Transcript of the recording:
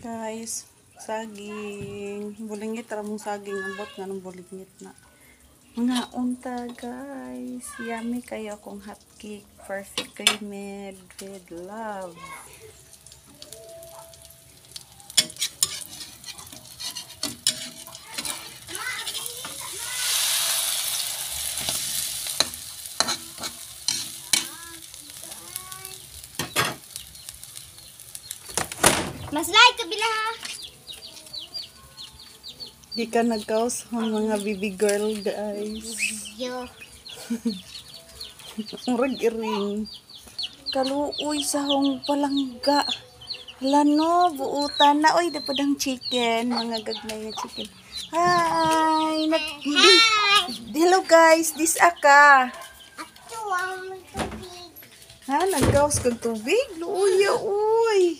Guys, saging. Bulingit ramong saging. Ambot nga ng bulingit na. Mga unta, guys. Yummy kayo akong hot cake. Perfectly made with love. Mas like kabila ha. Di ka nagkaos mga baby girl, guys. Yo. Murag iring. Kaluoy sa hong palangga. Lano, buutan na. Oy, dapadang chicken. Mga gagnay na chicken. Hi! Hello guys, this aka. Ato ang tubig. Ha, nagkaos kang tubig? Luya, uy.